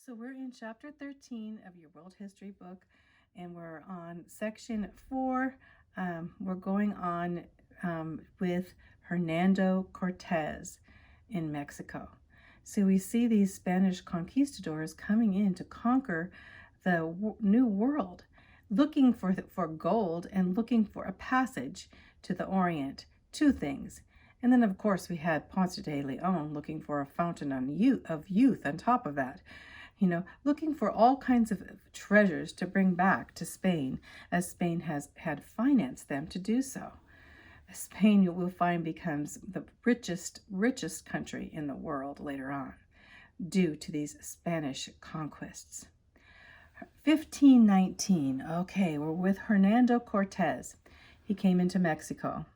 So we're in chapter 13 of your world history book, and we're on section 4. We're going on with Hernando Cortez in Mexico. So we see these Spanish conquistadors coming in to conquer the New World, looking for gold and looking for a passage to the Orient. Two things. And then, of course, we had Ponce de Leon looking for a fountain of youth on top of that. Looking for all kinds of treasures to bring back to Spain, as Spain has had financed them to do so. Spain, you will find, becomes the richest country in the world later on, due to these Spanish conquests. 1519, okay, we're with Hernando Cortez. He came into Mexico.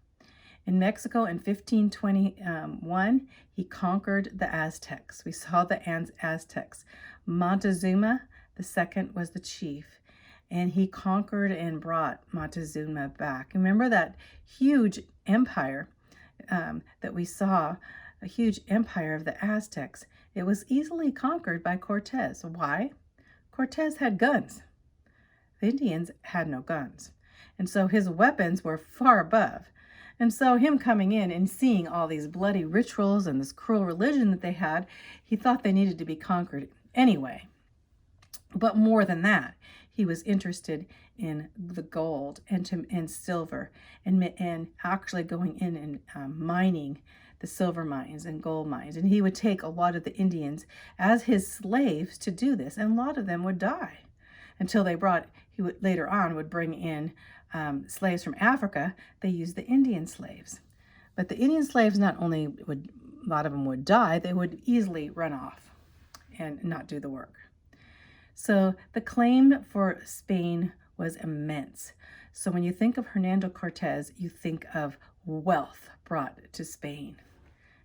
In Mexico in 1521, he conquered the Aztecs. We saw the Aztecs. Montezuma II was the chief, and he conquered and brought Montezuma back. Remember that huge empire that we saw, a huge empire of the Aztecs? It was easily conquered by Cortez. Why? Cortez had guns. The Indians had no guns, and so his weapons were far above. And so him coming in and seeing all these bloody rituals and this cruel religion that they had, he thought they needed to be conquered anyway. But more than that, he was interested in the gold and silver and actually going in and mining the silver mines and gold mines. And he would take a lot of the Indians as his slaves to do this. And a lot of them would die until he would later on would bring in slaves from Africa. They used the Indian slaves. But the Indian slaves not only a lot of them would die, they would easily run off and not do the work. So the claim for Spain was immense. So when you think of Hernando Cortez, you think of wealth brought to Spain.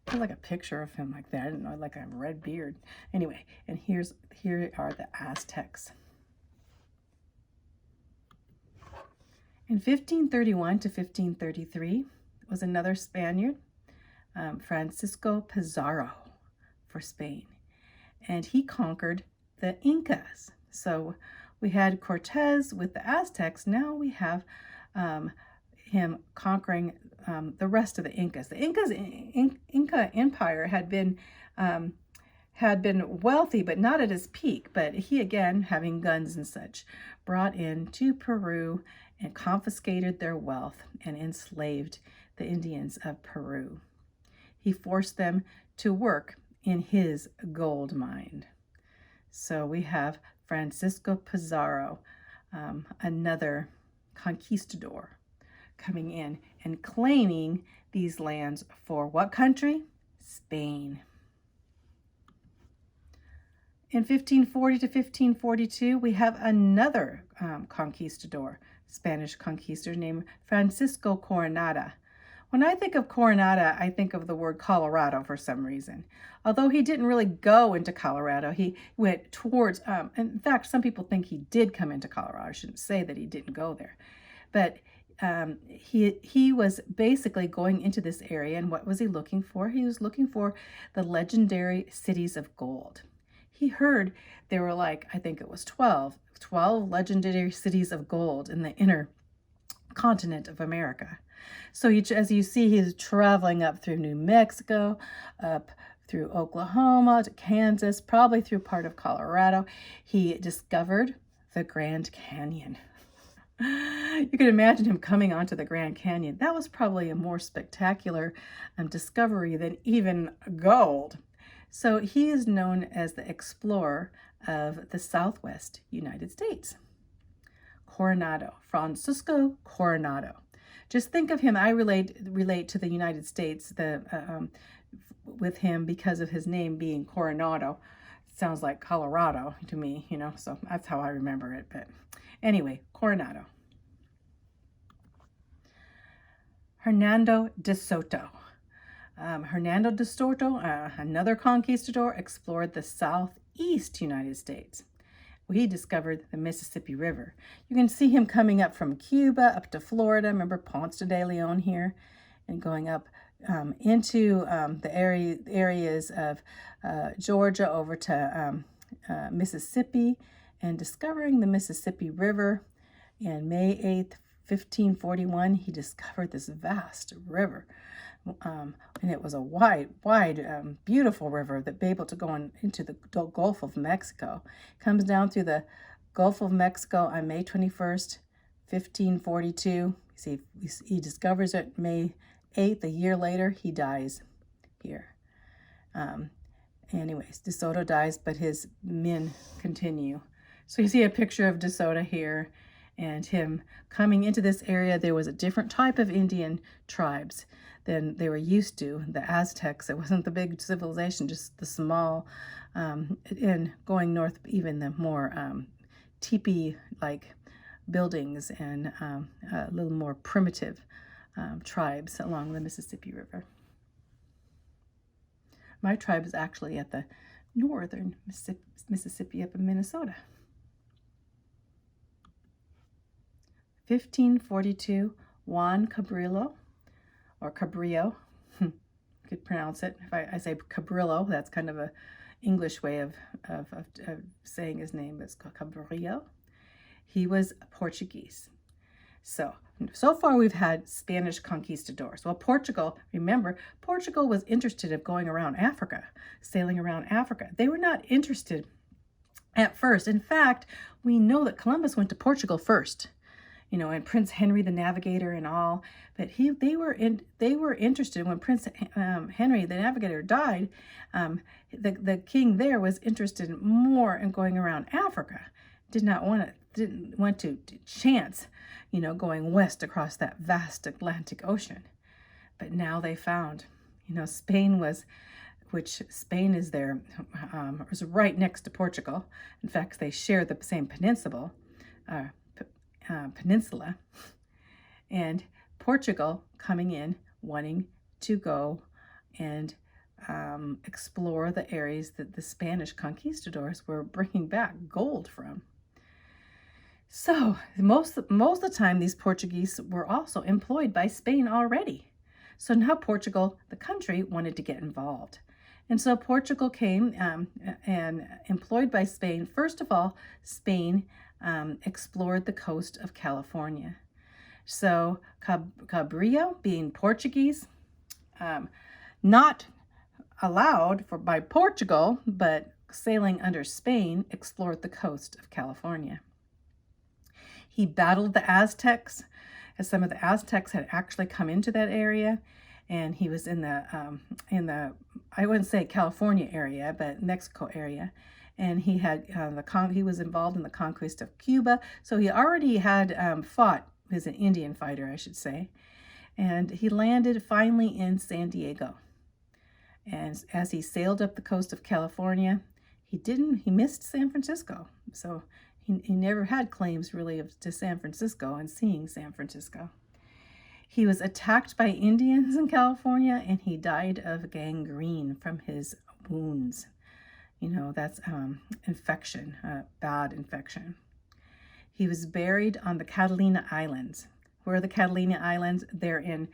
I feel like a picture of him like that. I didn't know, like a red beard. Anyway, and here are the Aztecs. In 1531 to 1533 was another Spaniard, Francisco Pizarro, for Spain. And he conquered the Incas. So we had Cortez with the Aztecs. Now we have him conquering the rest of the Incas. The Inca Empire had been wealthy, but not at his peak. But he, again, having guns and such, brought into Peru and confiscated their wealth and enslaved the Indians of Peru. He forced them to work in his gold mine. So we have Francisco Pizarro, another conquistador, coming in and claiming these lands for what country? Spain. In 1540 to 1542, we have another conquistador, Spanish conquistador named Francisco Coronada. When I think of Coronada, I think of the word Colorado for some reason. Although he didn't really go into Colorado, he went towards, in fact, some people think he did come into Colorado. I shouldn't say that he didn't go there. But he was basically going into this area, and what was he looking for? He was looking for the legendary cities of gold. He heard there were I think it was 12 legendary cities of gold in the inner continent of America. So as you see, he's traveling up through New Mexico, up through Oklahoma to Kansas, probably through part of Colorado. He discovered the Grand Canyon. You can imagine him coming onto the Grand Canyon. That was probably a more spectacular discovery than even gold. So he is known as the explorer of the Southwest United States. Coronado, Francisco Coronado. Just think of him. I relate to the United States with him because of his name being Coronado. It sounds like Colorado to me, so that's how I remember it. But anyway, Coronado. Hernando de Soto. Hernando de Soto, another conquistador, explored the southeast United States. He discovered the Mississippi River. You can see him coming up from Cuba up to Florida. Remember Ponce de Leon here, and going up into the areas of Georgia over to Mississippi and discovering the Mississippi River. And May 8th, 1541, he discovered this vast river. And it was a wide, beautiful river that be able to go into the Gulf of Mexico. Comes down through the Gulf of Mexico on May 21st, 1542. See, he discovers it May 8th. A year later, he dies here. Anyways, De Soto dies, but his men continue. So you see a picture of De Soto here and him coming into this area. There was a different type of Indian tribes than they were used to, the Aztecs. It wasn't the big civilization, just the small, and going north, even the more teepee-like buildings and a little more primitive tribes along the Mississippi River. My tribe is actually at the northern Mississippi up in Minnesota. 1542, Juan Cabrillo, or Cabrillo, could pronounce it. If I say Cabrillo, that's kind of a English way of saying his name. It's Cabrillo. He was Portuguese. So far we've had Spanish conquistadors. Well, Portugal, remember, Portugal was interested in going around Africa, sailing around Africa. They were not interested at first. In fact, we know that Columbus went to Portugal first, and Prince Henry the Navigator and all. But they were interested when Prince Henry the Navigator died. The king there was interested more in going around Africa. Didn't want to chance, going west across that vast Atlantic Ocean. But now they found, Spain was there, was right next to Portugal. In fact, they share the same peninsula, and Portugal coming in, wanting to go and explore the areas that the Spanish conquistadors were bringing back gold from. So most of the time, these Portuguese were also employed by Spain already. So now Portugal, the country, wanted to get involved. And so Portugal came and employed by Spain. First of all, Spain explored the coast of California. So Cabrillo, being Portuguese, not allowed by Portugal, but sailing under Spain, explored the coast of California. He battled the Aztecs, as some of the Aztecs had actually come into that area, and he was in the I wouldn't say California area, but Mexico area, and he had he was involved in the conquest of Cuba. So he already had fought. He's an Indian fighter, I should say, and he landed finally in San Diego. And as he sailed up the coast of California, he missed San Francisco. So he never had claims really to San Francisco and seeing San Francisco. He was attacked by Indians in California, and he died of gangrene from his wounds. That's infection, bad infection. He was buried on the Catalina Islands. Where are the Catalina Islands? They're in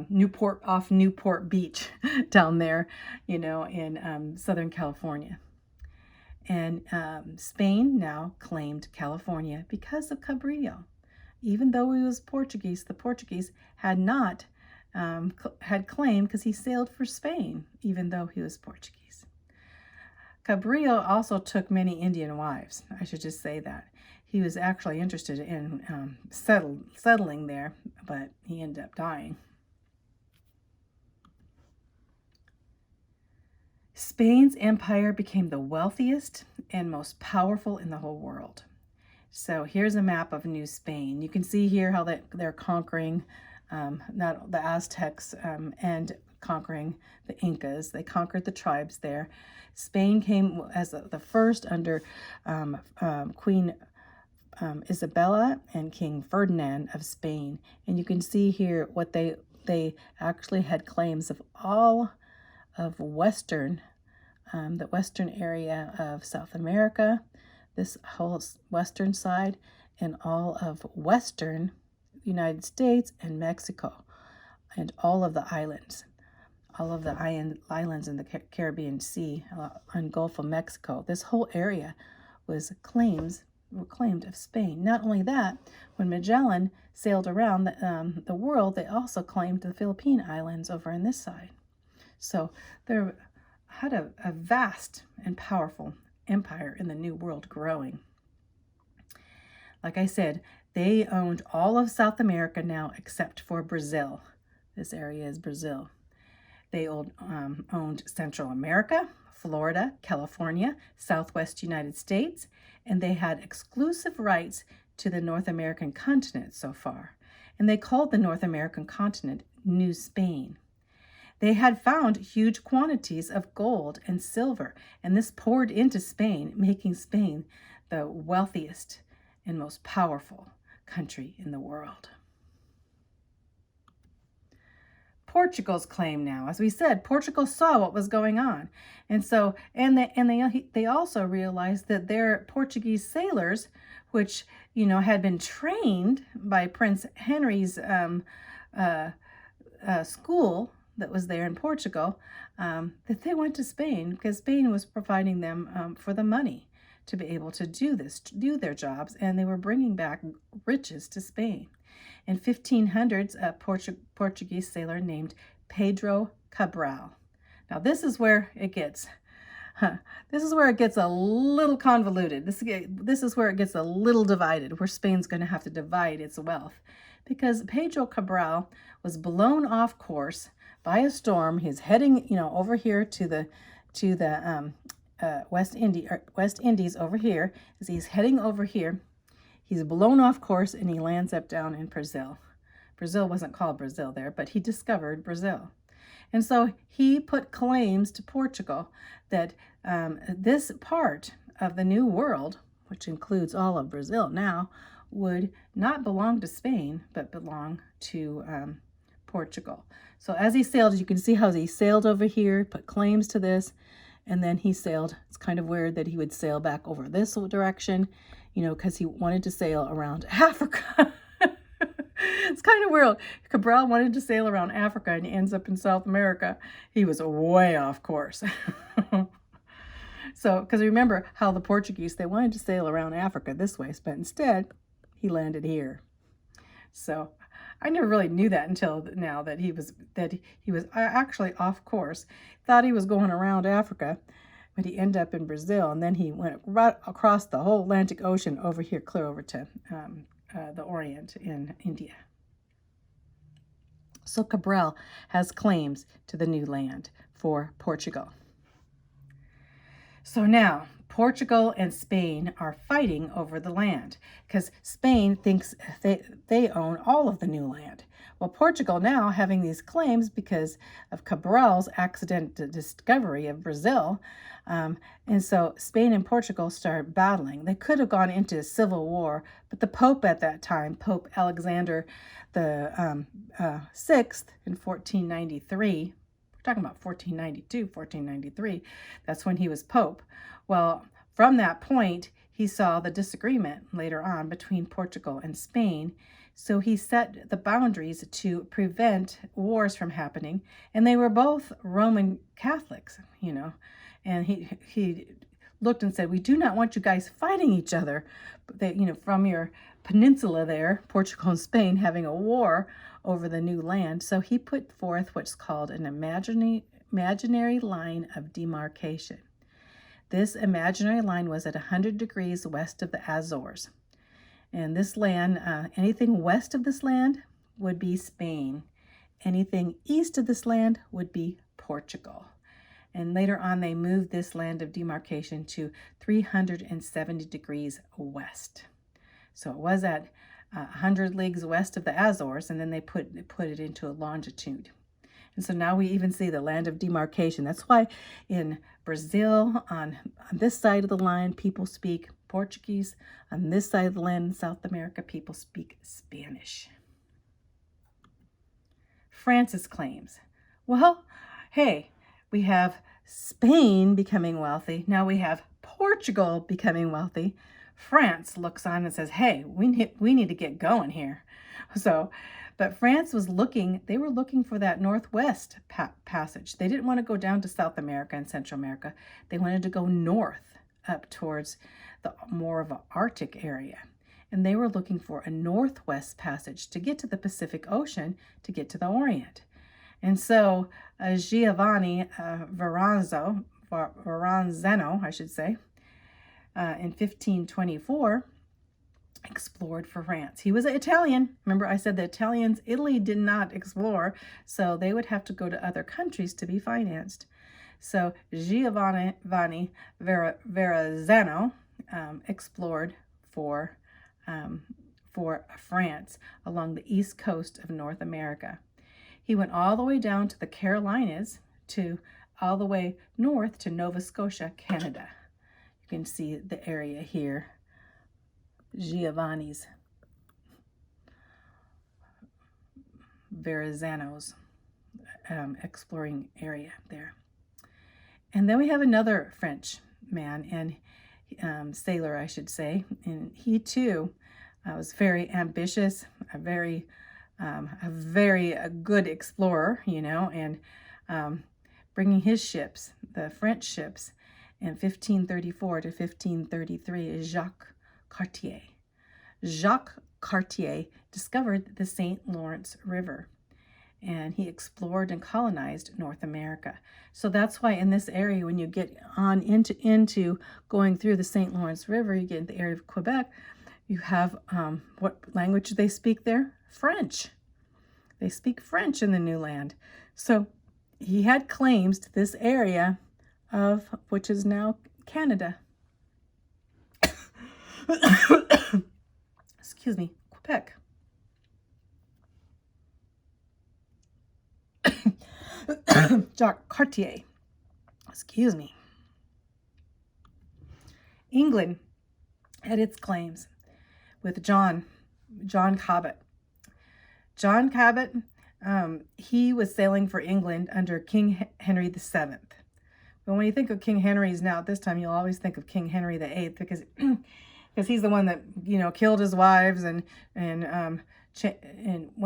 Newport Beach down there, in Southern California. And Spain now claimed California because of Cabrillo. Even though he was Portuguese, the Portuguese had not had claimed, because he sailed for Spain, even though he was Portuguese. Cabrillo also took many Indian wives. I should just say that. He was actually interested in settling there, but he ended up dying. Spain's empire became the wealthiest and most powerful in the whole world. So here's a map of New Spain. You can see here how they're conquering not the Aztecs and conquering the Incas. They conquered the tribes there. Spain came as the first under Queen Isabella and King Ferdinand of Spain. And you can see here what they actually had claims of all of the western area of South America, this whole western side, and all of western United States and Mexico, and all of the islands. all of the islands in the Caribbean Sea and Gulf of Mexico. This whole area were claimed of Spain. Not only that, when Magellan sailed around the world, they also claimed the Philippine Islands over on this side. So they had a vast and powerful empire in the New World growing. Like I said, they owned all of South America now except for Brazil. This area is Brazil. They owned Central America, Florida, California, Southwest United States, and they had exclusive rights to the North American continent so far. And they called the North American continent New Spain. They had found huge quantities of gold and silver, and this poured into Spain, making Spain the wealthiest and most powerful country in the world. Portugal's claim now. As we said, Portugal saw what was going on. And so, they also realized that their Portuguese sailors, which, had been trained by Prince Henry's school that was there in Portugal, that they went to Spain because Spain was providing them for the money to be able to do their jobs, and they were bringing back riches to Spain. In 1500s, a Portuguese sailor named Pedro Cabral. Now this is where it gets a little convoluted. This is where it gets a little divided, where Spain's going to have to divide its wealth, because Pedro Cabral was blown off course by a storm. He's heading, over here to the West Indies over here. As he's heading over here, he's blown off course and he lands up down in Brazil. Brazil wasn't called Brazil there, but he discovered Brazil. And so he put claims to Portugal that this part of the New World, which includes all of Brazil now, would not belong to Spain, but belong to Portugal. So as he sailed, you can see how he sailed over here, put claims to this, and then he sailed. It's kind of weird that he would sail back over this direction, because he wanted to sail around Africa. It's kind of weird. Cabral wanted to sail around Africa and he ends up in South America. He was way off course. So, because remember how the Portuguese, they wanted to sail around Africa this way, but instead he landed here. So I never really knew that until now, that he was actually off course. Thought he was going around Africa, but he ended up in Brazil, and then he went right across the whole Atlantic Ocean over here, clear over to the Orient in India. So Cabral has claims to the new land for Portugal. So now Portugal and Spain are fighting over the land because Spain thinks they own all of the new land. Well, Portugal now having these claims because of Cabral's accidental discovery of Brazil. And so Spain and Portugal start battling. They could have gone into a civil war, but the Pope at that time, Pope Alexander the Sixth in 1493, we're talking about 1492, 1493, that's when he was Pope. Well, from that point, he saw the disagreement later on between Portugal and Spain. So he set the boundaries to prevent wars from happening. And they were both Roman Catholics, and he looked and said, we do not want you guys fighting each other, from your peninsula there, Portugal and Spain, having a war over the new land. So he put forth what's called an imaginary line of demarcation. This imaginary line was at 100 degrees west of the Azores. And this land, anything west of this land would be Spain. Anything east of this land would be Portugal. And later on, they moved this land of demarcation to 370 degrees west. So it was at 100 leagues west of the Azores, and then they put it into a longitude. And so now we even see the land of demarcation. That's why in Brazil, on this side of the line, people speak Portuguese. On this side of the land in South America, people speak Spanish. France's claims. Well, hey, we have Spain becoming wealthy. Now we have Portugal becoming wealthy. France looks on and says, hey, we need to get going here. So But France was they were looking for that northwest passage. They didn't want to go down to South America and Central America. They wanted to go north up towards the more of an Arctic area. And they were looking for a northwest passage to get to the Pacific Ocean, to get to the Orient. And so Giovanni Verrazano, I should say, in 1524, explored for France. He was an Italian. Remember, I said the Italians, Italy did not explore, so they would have to go to other countries to be financed. So Giovanni Verrazano explored for France along the east coast of North America. He went all the way down to the Carolinas, to all the way north to Nova Scotia, Canada. You can see the area here. Giovanni's Verrazano's exploring area there. And then we have another French man and sailor, I should say, and he too was very ambitious, a very good explorer, you know, and bringing his ships, the French ships, in 1534 to 1533 is Jacques Cartier. Jacques Cartier discovered the St. Lawrence River, and he explored and colonized North America. So that's why in this area, when you get on into going through the St. Lawrence River, you get in the area of Quebec, you have, what language do they speak there? French. They speak French in the new land. So he had claims to this area of which is now Canada. Excuse me, Quebec. Jacques Cartier. Excuse me. England had its claims with John Cabot. John Cabot, he was sailing for England under King Henry VII. But when you think of King Henry's now at this time, you'll always think of King Henry VIII because he's the one that, you know, killed his wives and went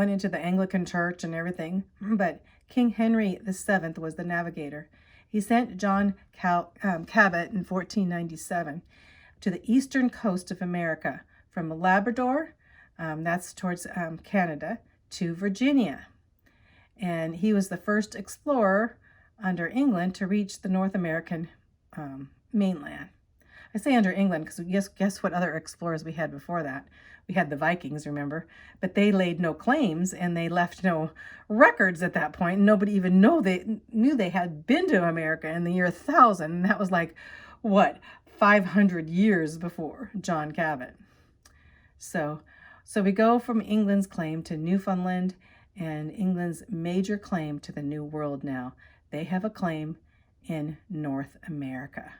into the Anglican Church and everything. But King Henry VII was the navigator. He sent John Cabot in 1497 to the eastern coast of America, from Labrador, that's towards Canada, to Virginia. And he was the first explorer under England to reach the North American mainland. I say under England because guess what other explorers we had before that? We had the Vikings, remember? But they laid no claims and they left no records at that point. Nobody even knew they had been to America in the year 1000. And that was like, what, 500 years before John Cabot. So we go from England's claim to Newfoundland and England's major claim to the New World now. They have a claim in North America.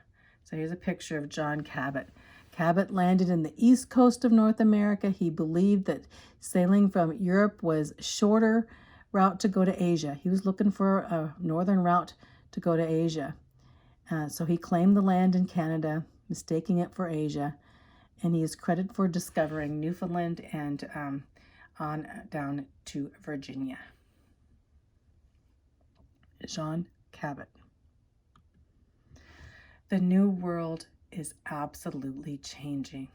So here's a picture of John Cabot. Cabot landed in the east coast of North America. He believed that sailing from Europe was a shorter route to go to Asia. He was looking for a northern route to go to Asia. So he claimed the land in Canada, mistaking it for Asia, and he is credited for discovering Newfoundland and on down to Virginia. John Cabot. The New World is absolutely changing.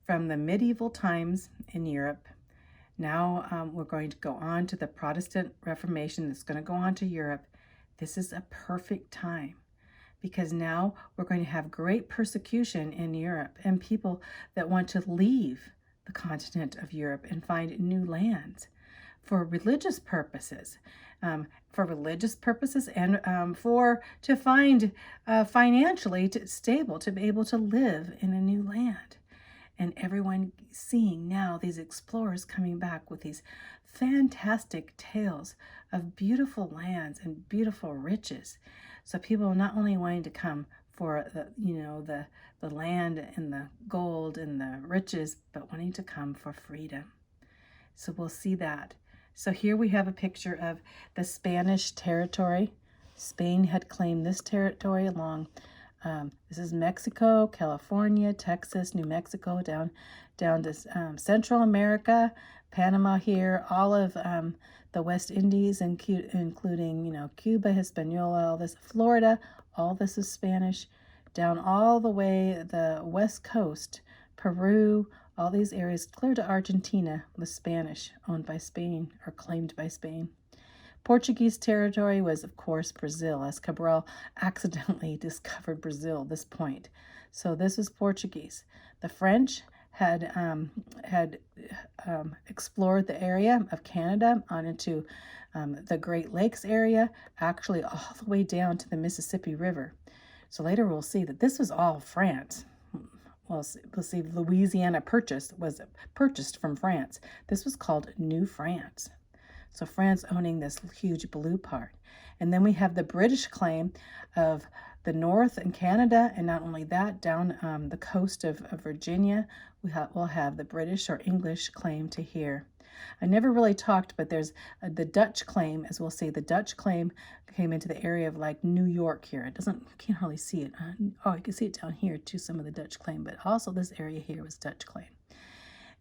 From the medieval times in Europe, now we're going to go on to the Protestant Reformation that's going to go on to Europe. This is a perfect time because now we're going to have great persecution in Europe and people that want to leave the continent of Europe and find new lands for religious purposes. And to find financially stable, to be able to live in a new land. And everyone seeing now these explorers coming back with these fantastic tales of beautiful lands and beautiful riches. So people are not only wanting to come for the land and the gold and the riches, but wanting to come for freedom. So we'll see that. So here we have a picture of the Spanish territory. Spain had claimed this territory along This is Mexico, California, Texas, New Mexico, down to Central America, Panama here, all of the West Indies, including, you know, Cuba, Hispaniola, all this, Florida, all this is Spanish, down all the way the West Coast, Peru, all these areas, clear to Argentina, was Spanish, owned by Spain or claimed by Spain. Portuguese territory was, of course, Brazil, as Cabral accidentally discovered Brazil at this point. So this is Portuguese. The French had explored the area of Canada on into the Great Lakes area, actually all the way down to the Mississippi River. So later we'll see that this was all France. We'll see Louisiana was purchased from France. This was called New France. So France owning this huge blue part. And then we have the British claim of the North and Canada, and not only that, down the coast of Virginia, we'll have the British or English claim to here. I never really talked, but there's the Dutch claim, as we'll see. The Dutch claim came into the area of like New York here. It doesn't, you can't hardly see it. Oh, you can see it down here too, some of the Dutch claim, but also this area here was Dutch claim.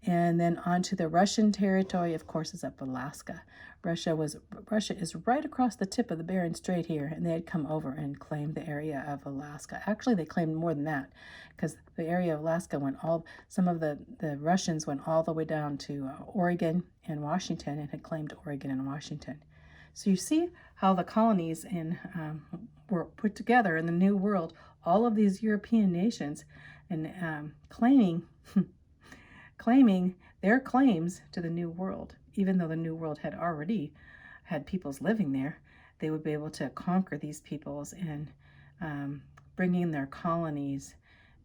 And then onto the Russian territory, of course, is up Alaska. Russia is right across the tip of the Bering Strait here, and they had come over and claimed the area of Alaska. Actually, they claimed more than that, because the area of Alaska some of the Russians went all the way down to Oregon and Washington, and had claimed Oregon and Washington. So you see how the colonies were put together in the New World, all of these European nations, and claiming their claims to the New World. Even though the New World had already had peoples living there, they would be able to conquer these peoples and bring in their colonies.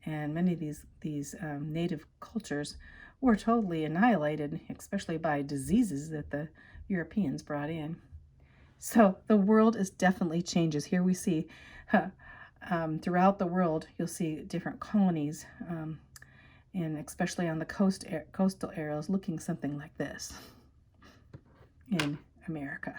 And many of these native cultures were totally annihilated, especially by diseases that the Europeans brought in. So the world is definitely changes. Here we see throughout the world, you'll see different colonies, and especially on the coastal areas, looking something like this in America.